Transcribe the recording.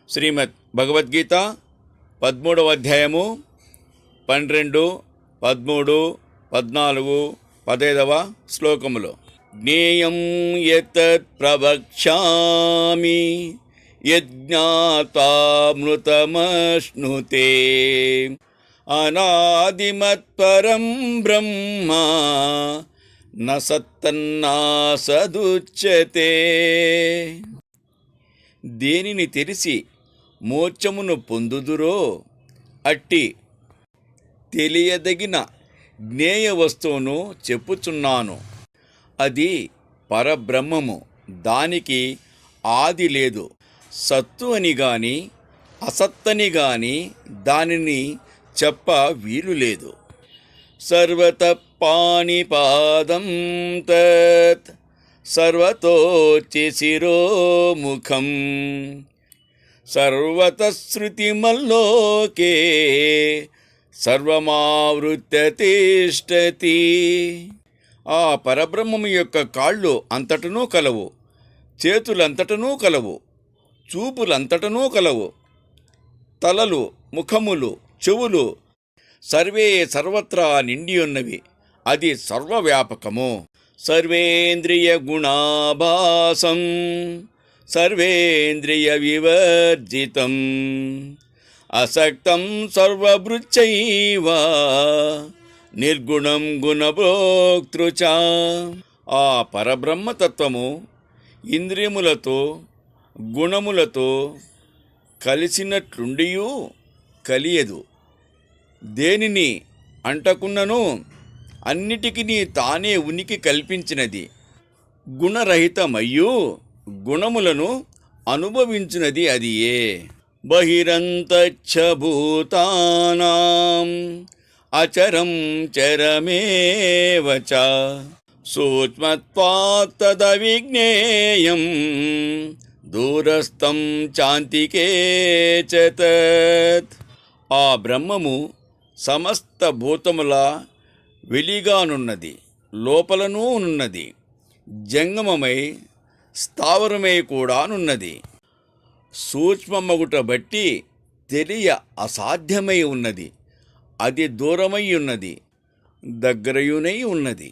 శ్రీమద్ భగవద్గీత 13వ అధ్యాయము 12, 13, 14, 15వ శ్లోకములో జ్ఞేయం యతత్ ప్రవక్ష్యామి యజ్ఞాతామృతమశ్నుతే అనాదిమత్పరం బ్రహ్మ న సత్తన్నాసదుచ్యతే. దేనిని తెలిసి మోక్షమును పొందుదురో అట్టి తెలియదగిన జ్ఞేయ వస్తువును చెప్పుచున్నాను. అది పరబ్రహ్మము, దానికి ఆది లేదు. సత్తు అని గాని అసత్తని గాని దానిని చెప్ప వీలు లేదు. సర్వత పాణిపాదం తత్ సర్వతోచ్చి శిరోముఖం సర్వతశ్రుతిమల్లోకే సర్వమావృత్య తిష్టతి. ఆ పరబ్రహ్మము యొక్క కాళ్ళు అంతటనూ కలవు, చేతులంతటనూ కలవు, చూపులంతటనూ కలవు, తలలు, ముఖములు, చెవులు సర్వే సర్వత్రా నిండి ఉన్నవి. అది సర్వవ్యాపకము. సర్వేంద్రియ గుణాభాసం సర్వేంద్రియ వివర్జితం అసక్తం సర్వభృచ్చైవ నిర్గుణం గుణభోక్తృచ. ఆ పరబ్రహ్మతత్వము ఇంద్రియములతో గుణములతో కలిసినట్లుండియూ కలియదు. దేనిని అంటకున్నను అన్నిటికీ తానే ఉనికి కల్పించినది. గుణరహితమయ్యూ గుణములను అనుభవించినది అదియే. బహిరంతచ్చ భూతానాం అచరం చరమేవ చ సూక్ష్మత్వాత్ తదవిజ్ఞేయం దూరస్థం చాంతికే చ తత్. ఆ బ్రహ్మము సమస్త భూతముల వెలిగానున్నది, లోపలనూ ఉన్నది, జంగమమై స్థావరమై కూడానున్నది. సూక్ష్మమగుట బట్టి తెలియ అసాధ్యమై ఉన్నది. అది దూరమై ఉన్నది, దగ్గరయునై ఉన్నది.